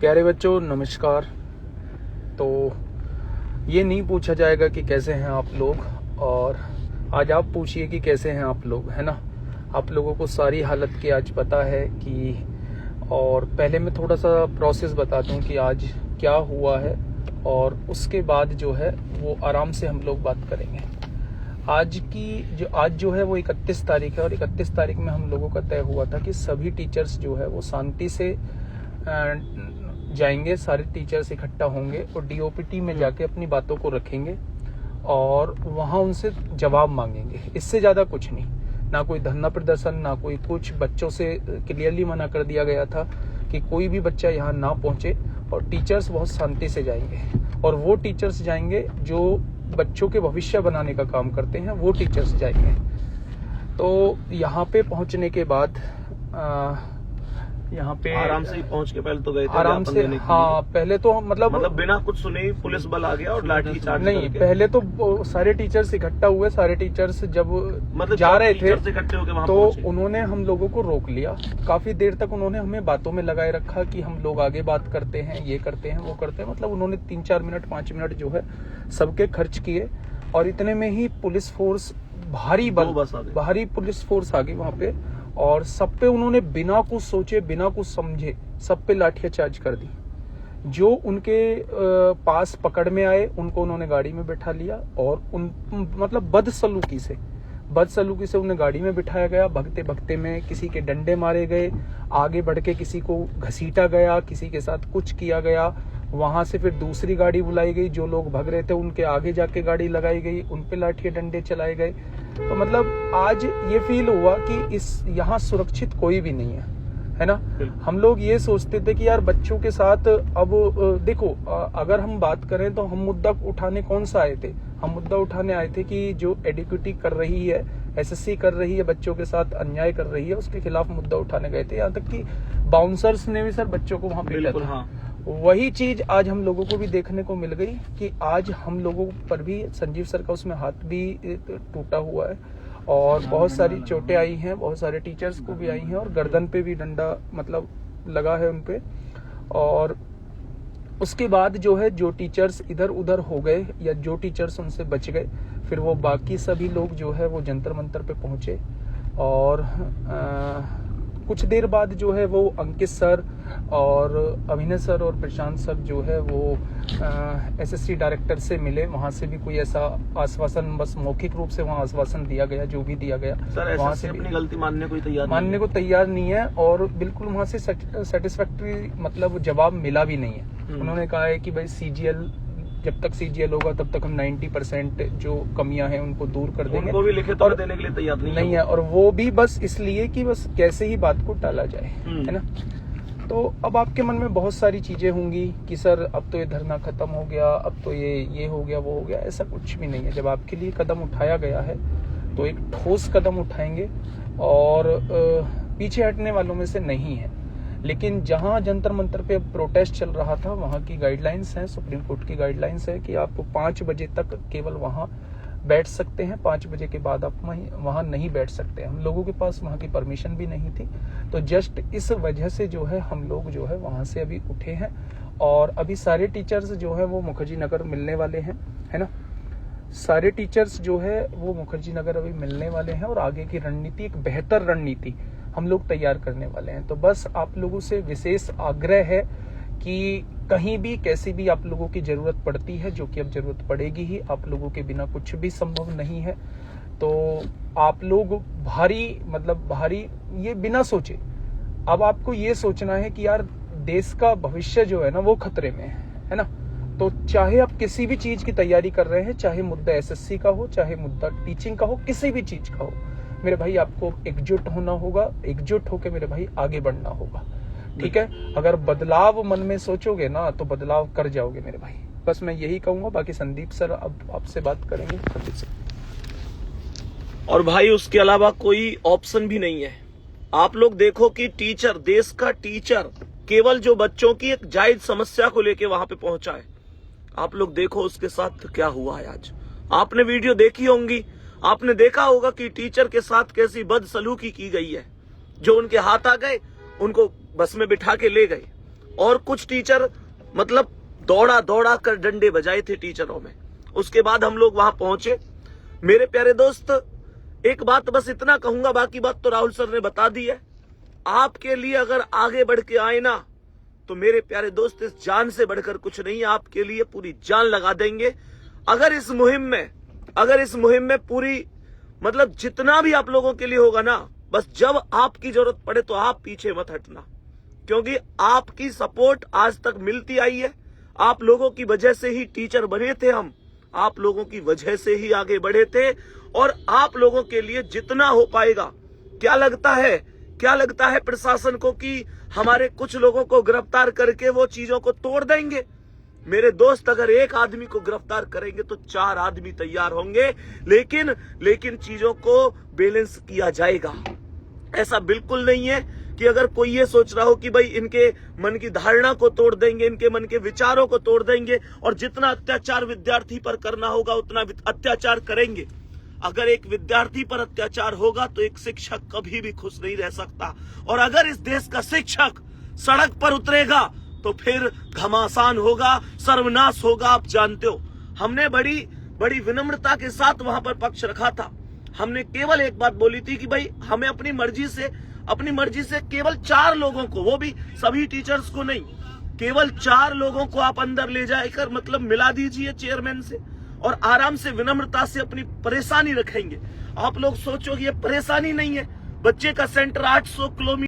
प्यारे बच्चों नमस्कार। तो ये नहीं पूछा जाएगा कि कैसे हैं आप लोग, और आज आप पूछिए कि कैसे हैं आप लोग, है ना। आप लोगों को सारी हालत की आज पता है कि, और पहले मैं थोड़ा सा प्रोसेस बता दूं कि आज क्या हुआ है, और उसके बाद जो है वो आराम से हम लोग बात करेंगे। आज जो है वो 31 तारीख है, और 31 तारीख में हम लोगों का तय हुआ था कि सभी टीचर्स जो है वो शांति से जाएंगे, सारे टीचर्स इकट्ठा होंगे और डीओपीटी में जाके अपनी बातों को रखेंगे और वहां उनसे जवाब मांगेंगे। इससे ज्यादा कुछ नहीं, ना कोई धरना प्रदर्शन, ना कोई कुछ। बच्चों से क्लियरली मना कर दिया गया था कि कोई भी बच्चा यहाँ ना पहुंचे, और टीचर्स बहुत शांति से जाएंगे। और वो टीचर्स जाएंगे जो बच्चों के भविष्य बनाने का काम करते हैं, वो टीचर्स जाएंगे। तो यहाँ पे पहुंचने के बाद यहाँ पे आराम से ही पहुंच के पहले तो गए थे आराम से, हाँ पहले तो मतलब बिना कुछ सुने ही पुलिस बल आ गया और लाठी चार्ज नहीं, पहले तो सारे टीचर्स इकट्ठा हुए। सारे टीचर्स जब जा रहे थे तो उन्होंने हम लोगों को रोक लिया। काफी देर तक उन्होंने हमें बातों में लगाए रखा कि हम लोग आगे बात करते हैं, ये करते हैं, वो करते हैं। मतलब उन्होंने 3-4 मिनट 5 मिनट जो है सबके खर्च किए, और इतने में ही पुलिस फोर्स, भारी पुलिस फोर्स आ गई वहां पे, और सब पे उन्होंने बिना कुछ सोचे, बिना कुछ समझे सब पे लाठियां चार्ज कर दी। जो उनके पास पकड़ में आए उनको उन्होंने गाड़ी में बैठा लिया, और मतलब बदसलूकी से उन्हें गाड़ी में बिठाया गया। भगते भगते में किसी के डंडे मारे गए, आगे बढ़ के किसी को घसीटा गया, किसी के साथ कुछ किया गया। वहां से फिर दूसरी गाड़ी बुलाई गई, जो लोग भग रहे थे उनके आगे जाके गाड़ी लगाई गई, उन पे लाठी डंडे चलाए गए। तो मतलब आज ये फील हुआ कि यहाँ सुरक्षित कोई भी नहीं है ना। हम लोग ये सोचते थे कि यार बच्चों के साथ, अब देखो अगर हम बात करें तो हम मुद्दा उठाने कौन सा आए थे? हम मुद्दा उठाने आए थे कि जो एडुकेटी कर रही है, एसएससी कर रही है, बच्चों के साथ अन्याय कर रही है, उसके खिलाफ मुद्दा उठाने गए थे। यहाँ तक कि बाउंसर्स ने भी सर बच्चों को वहां पीटा था। हाँ। वही चीज आज हम लोगों को भी देखने को मिल गई कि आज हम लोगों पर भी संजीव सर का उसमें हाथ भी टूटा हुआ है, और बहुत सारी चोटें आई हैं, बहुत सारे टीचर्स को भी आई हैं, और गर्दन पे भी डंडा मतलब लगा है उनपे। और उसके बाद जो है जो टीचर्स इधर उधर हो गए, या जो टीचर्स उनसे बच गए, फिर वो बाकी सभी लोग जो है वो जंतर मंतर पे पहुंचे। और कुछ देर बाद जो है वो अंकित सर और अभिनय सर और प्रशांत सर जो है वो एसएससी डायरेक्टर से मिले। वहां से भी कोई ऐसा आश्वासन, बस मौखिक रूप से वहां आश्वासन दिया गया, जो भी दिया गया। सर वहां से अपनी गलती मानने को तैयार नहीं है, और बिल्कुल वहां से सेटिस्फैक्ट्री मतलब जवाब मिला भी नहीं है। उन्होंने कहा है कि भाई सीजीएल, जब तक सीजीएल होगा तब तक हम 90% जो कमियां हैं उनको दूर कर देंगे। उनको भी लिखित तौर देने के लिए तैयार नहीं है, और वो भी बस इसलिए कि बस कैसे ही बात को टाला जाए, है ना। तो अब आपके मन में बहुत सारी चीजें होंगी कि सर अब तो ये धरना खत्म हो गया, अब तो ये हो गया, वो हो गया। ऐसा कुछ भी नहीं है। जब आपके लिए कदम उठाया गया है तो एक ठोस कदम उठाएंगे, और पीछे हटने वालों में से नहीं है। लेकिन जहां जंतर मंतर पे प्रोटेस्ट चल रहा था, वहां की गाइडलाइंस हैं, सुप्रीम कोर्ट की गाइडलाइंस है कि आप 5 बजे तक केवल वहां बैठ सकते हैं। 5 बजे के बाद आप वहां नहीं बैठ सकते। हम लोगों के पास वहां की परमिशन भी नहीं थी। तो जस्ट इस वजह से जो है हम लोग जो है वहां से अभी उठे हैं, और अभी सारे टीचर्स जो है वो मुखर्जी नगर मिलने वाले हैं, है ना। सारे टीचर्स जो है वो मुखर्जी नगर अभी मिलने वाले हैं, और आगे की रणनीति, एक बेहतर रणनीति हम लोग तैयार करने वाले हैं। तो बस आप लोगों से विशेष आग्रह है कि कहीं भी कैसी भी आप लोगों की जरूरत पड़ती है, जो कि अब जरूरत पड़ेगी ही, आप लोगों के बिना कुछ भी संभव नहीं है। तो आप लोग भारी ये बिना सोचे, अब आपको ये सोचना है कि यार देश का भविष्य जो है ना वो खतरे में है ना। तो चाहे आप किसी भी चीज की तैयारी कर रहे हैं, चाहे मुद्दा एसएससी का हो, चाहे मुद्दा टीचिंग का हो, किसी भी चीज का हो, मेरे भाई आपको एकजुट होना होगा। एकजुट होकर मेरे भाई आगे बढ़ना होगा, ठीक है। अगर बदलाव मन में सोचोगे ना तो बदलाव कर जाओगे मेरे भाई। बस मैं यही कहूंगा। बाकी संदीप सर अब आपसे बात करेंगे। संदीप सर। और भाई उसके अलावा कोई ऑप्शन भी नहीं है। आप लोग देखो कि टीचर, देश का टीचर, केवल जो बच्चों की एक जायज समस्या को लेके वहां पे पहुंचा है। आप लोग देखो उसके साथ क्या हुआ है आज। आपने वीडियो देखी होंगी, आपने देखा होगा कि टीचर के साथ कैसी बदसलूकी की गई है। जो उनके हाथ आ गए उनको बस में बिठा के ले गए, और कुछ टीचर मतलब दौड़ा दौड़ा कर डंडे बजाए थे टीचरों में। उसके बाद हम लोग वहां पहुंचे। मेरे प्यारे दोस्त, एक बात बस इतना कहूंगा, बाकी बात तो राहुल सर ने बता दी है। आपके लिए अगर आगे बढ़ के आए ना, तो मेरे प्यारे दोस्त इस जान से बढ़कर कुछ नहीं है। आपके लिए पूरी जान लगा देंगे। अगर इस मुहिम में पूरी मतलब जितना भी आप लोगों के लिए होगा ना, बस जब आपकी जरूरत पड़े तो आप पीछे मत हटना, क्योंकि आपकी सपोर्ट आज तक मिलती आई है। आप लोगों की वजह से ही टीचर बने थे हम, आप लोगों की वजह से ही आगे बढ़े थे। और आप लोगों के लिए जितना हो पाएगा, क्या लगता है प्रशासन को कि हमारे कुछ लोगों को गिरफ्तार करके वो चीजों को तोड़ देंगे? मेरे दोस्त, अगर एक आदमी को गिरफ्तार करेंगे तो 4 आदमी तैयार होंगे, लेकिन चीजों को बैलेंस किया जाएगा। ऐसा बिल्कुल नहीं है कि अगर कोई ये सोच रहा हो कि भाई इनके मन की धारणा को तोड़ देंगे, इनके मन के विचारों को तोड़ देंगे और जितना अत्याचार विद्यार्थी पर करना होगा उतना अत्याचार करेंगे। अगर एक विद्यार्थी पर अत्याचार होगा तो एक शिक्षक कभी भी खुश नहीं रह सकता। और अगर इस देश का शिक्षक सड़क पर उतरेगा तो फिर घमासान होगा, सर्वनाश होगा। आप जानते हो, हमने बड़ी विनम्रता के साथ वहां पर पक्ष रखा था। हमने केवल एक बात बोली थी कि भाई हमें अपनी मर्जी से केवल 4 लोगों को, वो भी सभी टीचर्स को नहीं, केवल 4 लोगों को आप अंदर ले जाकर मतलब मिला दीजिए चेयरमैन से, और आराम से विनम्रता से अपनी परेशानी रखेंगे। आप लोग सोचो ये परेशानी नहीं है, बच्चे का सेंटर 800 किलोमीटर